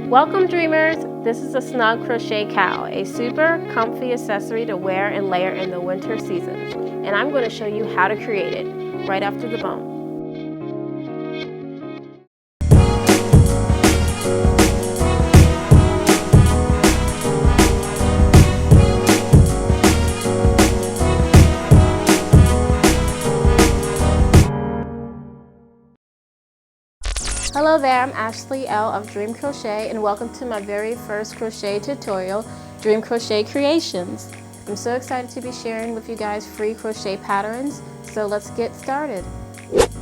Welcome dreamers! This is a Snug Crochet Cowl, a super comfy accessory to wear and layer in the winter seasons. And I'm going to show you how to create it right after the bone. Hello there, I'm Ashley L of Dream Crochet and welcome to my very first crochet tutorial, Dream Crochet Creations. I'm so excited to be sharing with you guys free crochet patterns, so let's get started.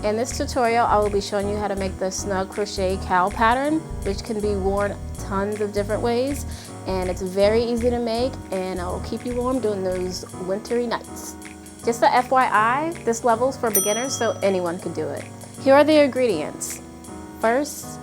In this tutorial, I will be showing you how to make the Snug Crochet Cowl pattern, which can be worn tons of different ways, and it's very easy to make and it will keep you warm during those wintry nights. Just a FYI, this level is for beginners, so anyone can do it. Here are the ingredients. First,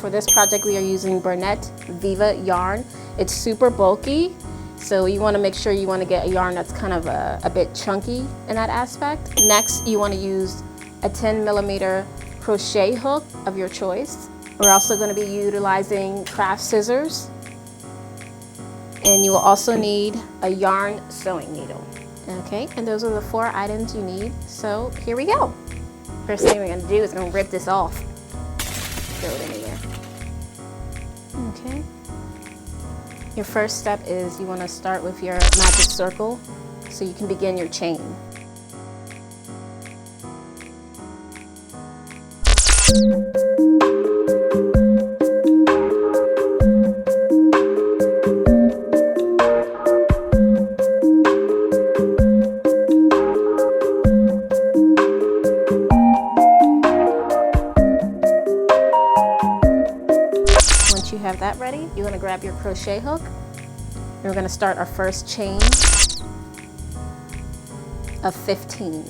for this project we are using Bernette Viva yarn. It's super bulky, so you want to make sure you want to get a yarn that's kind of a bit chunky in that aspect. Next, you want to use a 10mm crochet hook of your choice. We're also going to be utilizing craft scissors, and you will also need a yarn sewing needle. Okay, and those are the 4 items you need, so here we go. First thing we're going to do is going to rip this off. Throw it in here. Okay. Your first step is you want to start with your magic circle so you can begin your chain. You have that ready, you're going to grab your crochet hook and we're going to start our first chain of 15.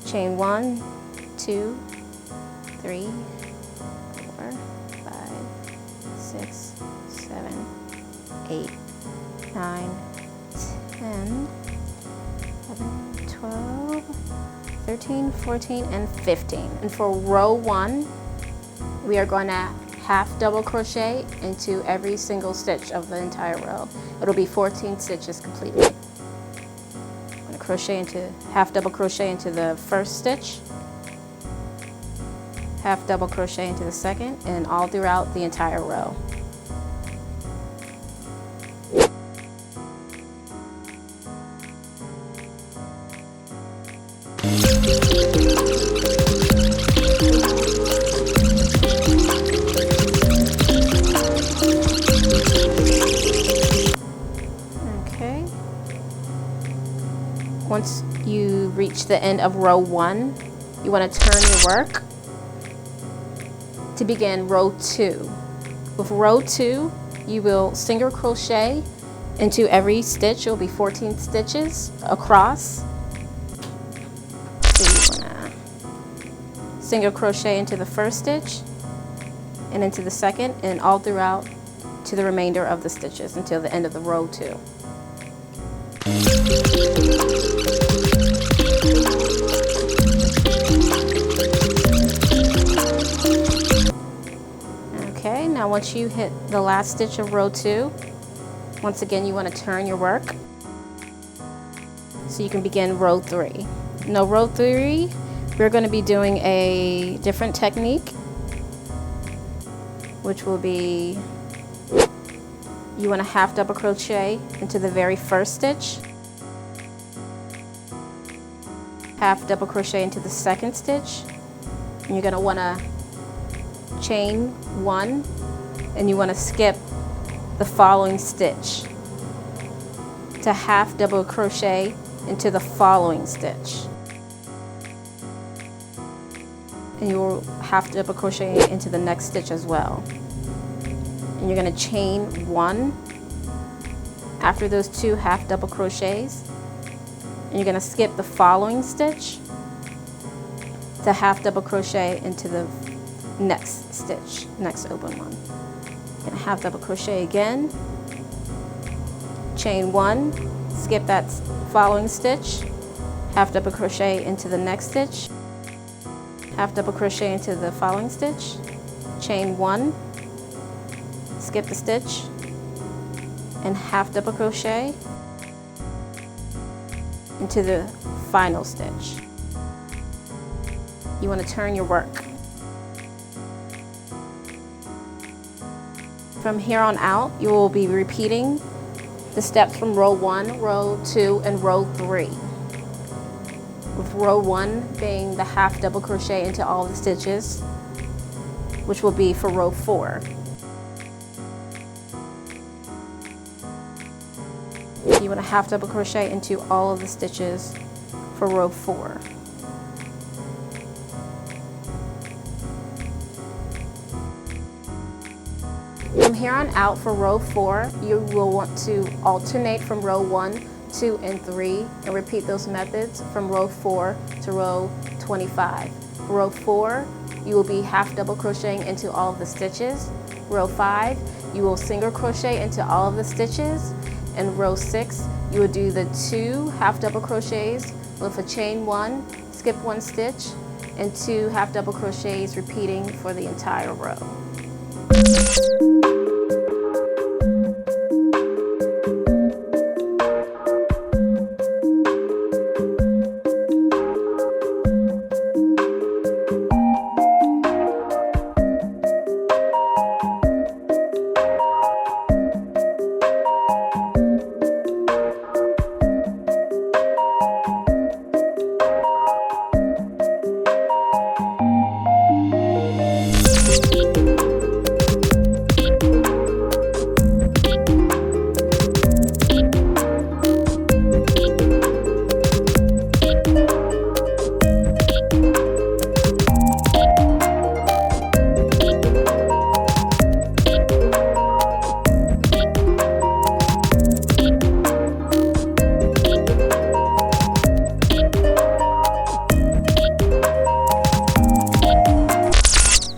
Chain 1, 2, 3, 4, 5, 6, 7, 8, 9, 10, 11, 12, 13, 14, and 15. And for row 1, we are going to half double crochet into every single stitch of the entire row. It'll be 14 stitches completed. I'm going to crochet into half double crochet into the first stitch, half double crochet into the second, and all throughout the entire row. Once you reach the end of row 1, you want to turn your work to begin row 2. With row 2, you will single crochet into every stitch. It will be 14 stitches across. So you want to single crochet into the first stitch and into the second, and all throughout to the remainder of the stitches until the end of the row 2. Okay, now once you hit the last stitch of row 2, once again you want to turn your work so you can begin row 3. Now row 3, we're going to be doing a different technique, which will be, you want to half double crochet into the very first stitch, half double crochet into the second stitch, and you're going to want to chain 1 and you want to skip the following stitch to half double crochet into the following stitch, and you will half double crochet into the next stitch as well. And you're going to chain 1 after those 2 half double crochets, and you're going to skip the following stitch to half double crochet into the next stitch, next open one. You're going to half double crochet again, chain 1, skip that following stitch, half double crochet into the next stitch, half double crochet into the following stitch, chain 1, skip the stitch and half double crochet into the final stitch. You want to turn your work. From here on out, you will be repeating the steps from row 1, row 2, and row 3. With row 1 being the half double crochet into all the stitches, which will be for row 4. You want to half double crochet into all of the stitches for row 4. From here on out for row 4, you will want to alternate from row 1, 2, and 3 and repeat those methods from row 4 to row 25. For row 4, you will be half double crocheting into all of the stitches. Row 5, you will single crochet into all of the stitches. And row 6, you will do the 2 half double crochets with a chain 1, skip 1 stitch, and 2 half double crochets repeating for the entire row.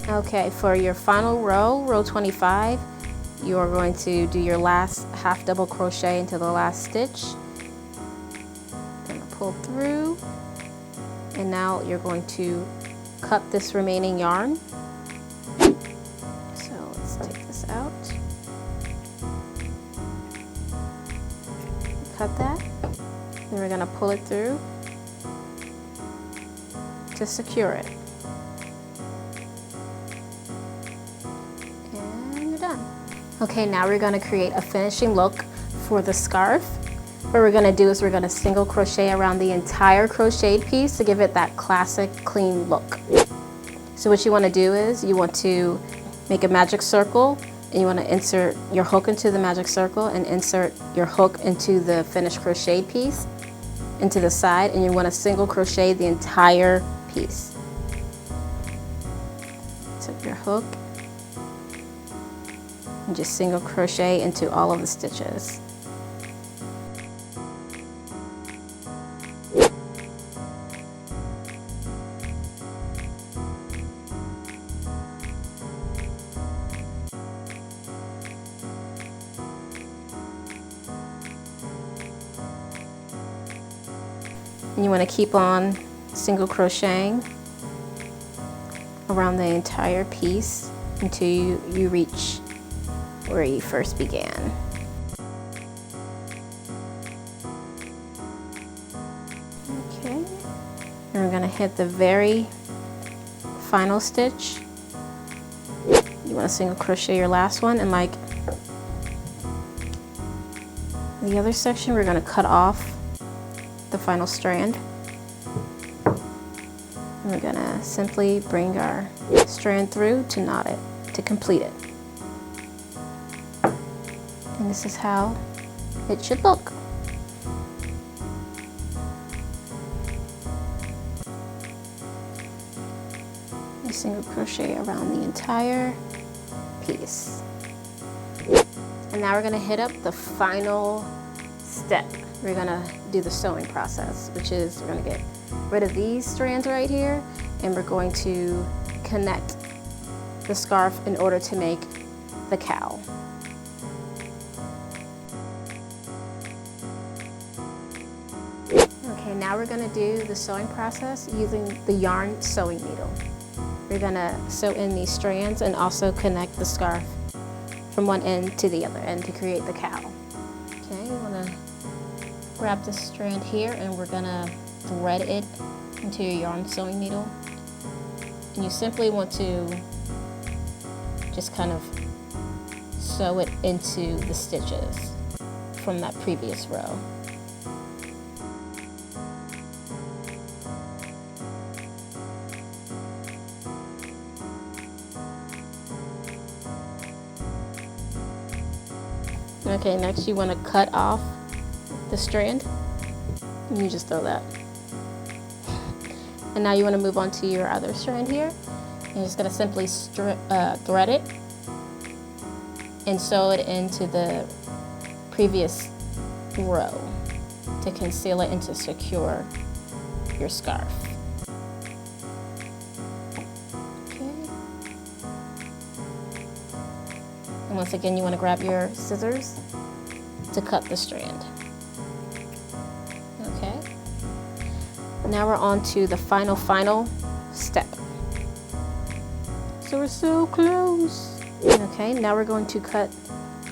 Okay, for your final row, row 25, you are going to do your last half double crochet into the last stitch. You're going to pull through, and now you're going to cut this remaining yarn. So let's take this out. Cut that. Then we're going to pull it through to secure it. Okay, now we're going to create a finishing look for the scarf. What we're going to do is we're going to single crochet around the entire crocheted piece to give it that classic clean look. So what you want to do is you want to make a magic circle, and you want to insert your hook into the magic circle and insert your hook into the finished crocheted piece into the side, and you want to single crochet the entire piece. So your hook, and just single crochet into all of the stitches. And you want to keep on single crocheting around the entire piece until you reach where you first began. Okay, and we're going to hit the very final stitch. You want to single crochet your last one, and like the other section, we're going to cut off the final strand. And we're going to simply bring our strand through to knot it, to complete it. And this is how it should look. You single crochet around the entire piece. And now we're going to hit up the final step. We're going to do the sewing process, which is we're going to get rid of these strands right here, and we're going to connect the scarf in order to make the cowl. Okay, now we're going to do the sewing process using the yarn sewing needle. We're going to sew in these strands and also connect the scarf from one end to the other end to create the cowl. Okay, you want to grab this strand here and we're going to thread it into your yarn sewing needle. And you simply want to just kind of sew it into the stitches from that previous row. Okay, next you want to cut off the strand, and you just throw that. And now you want to move on to your other strand here. And you're just going to simply thread it and sew it into the previous row to conceal it and to secure your scarf. Okay. And once again, you want to grab your scissors to cut the strand. Okay. Now we're on to the final step. So we're so close. Okay, now we're going to cut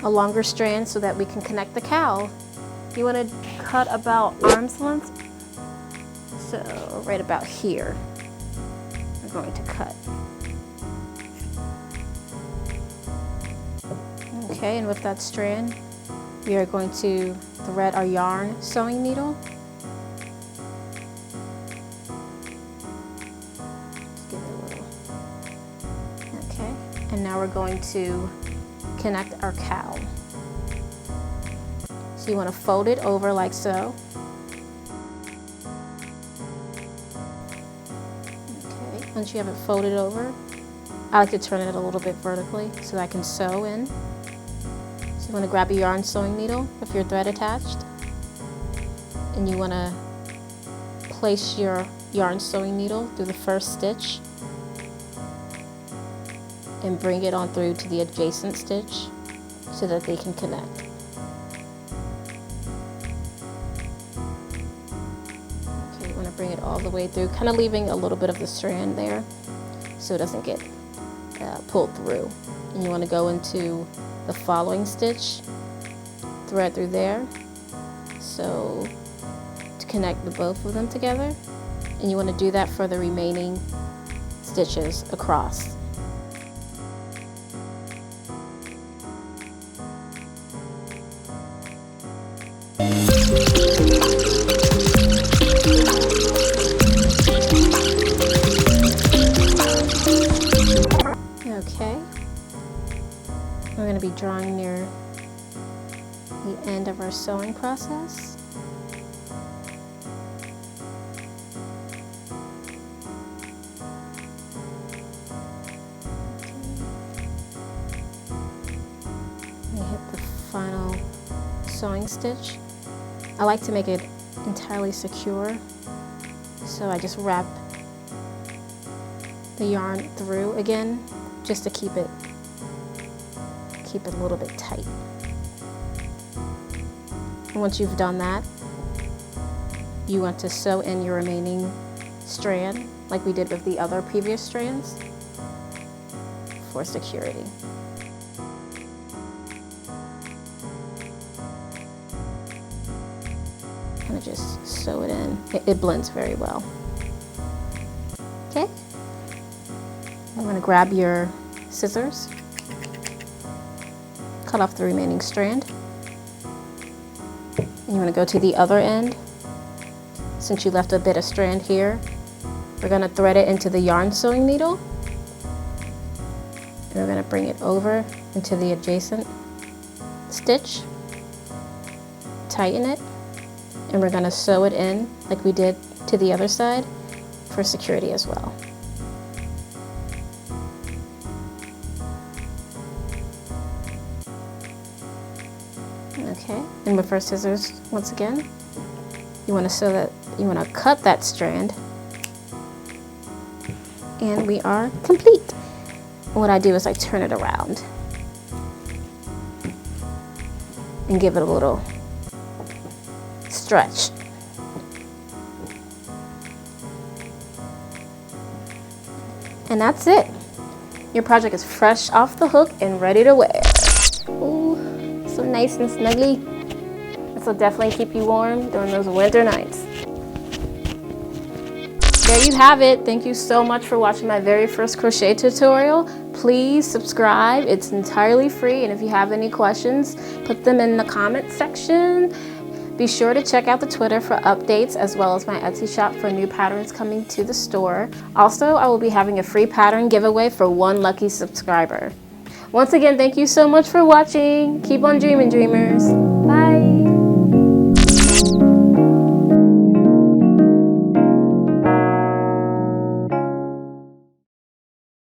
a longer strand so that we can connect the cowl. You want to cut about arm's length. So right about here, we're going to cut. Okay, and with that strand, we are going to thread our yarn sewing needle. Just give it a little. Okay, and now we're going to connect our cowl. So you want to fold it over like so. Okay, once you have it folded over, I like to turn it a little bit vertically so that I can sew in. So you want to grab a yarn sewing needle with your thread attached, and you want to place your yarn sewing needle through the first stitch and bring it on through to the adjacent stitch so that they can connect. Okay, you want to bring it all the way through, kind of leaving a little bit of the strand there so it doesn't get pulled through. And you want to go into the following stitch, thread through there, so to connect the both of them together. And you want to do that for the remaining stitches across. Okay, we're going to be drawing near the end of our sewing process. We hit the final sewing stitch. I like to make it entirely secure, so I just wrap the yarn through again just to keep it a little bit tight. And once you've done that, you want to sew in your remaining strand like we did with the other previous strands for security. Kind of just sew it in. It blends very well. Okay. I'm going to grab your scissors, cut off the remaining strand, and you want to go to the other end. Since you left a bit of strand here, we're going to thread it into the yarn sewing needle, and we're going to bring it over into the adjacent stitch, tighten it, and we're going to sew it in like we did to the other side for security as well. Okay, and with our scissors, once again, you want to cut that strand, and we are complete. And what I do is I turn it around and give it a little stretch. And that's it. Your project is fresh off the hook and ready to wear. Ooh, so nice and snuggly. This will definitely keep you warm during those winter nights. There you have it. Thank you so much for watching my very first crochet tutorial. Please subscribe. It's entirely free, and if you have any questions, put them in the comment section. Be sure to check out the Twitter for updates, as well as my Etsy shop for new patterns coming to the store. Also, I will be having a free pattern giveaway for one lucky subscriber. Once again, thank you so much for watching. Keep on dreaming, dreamers. Bye.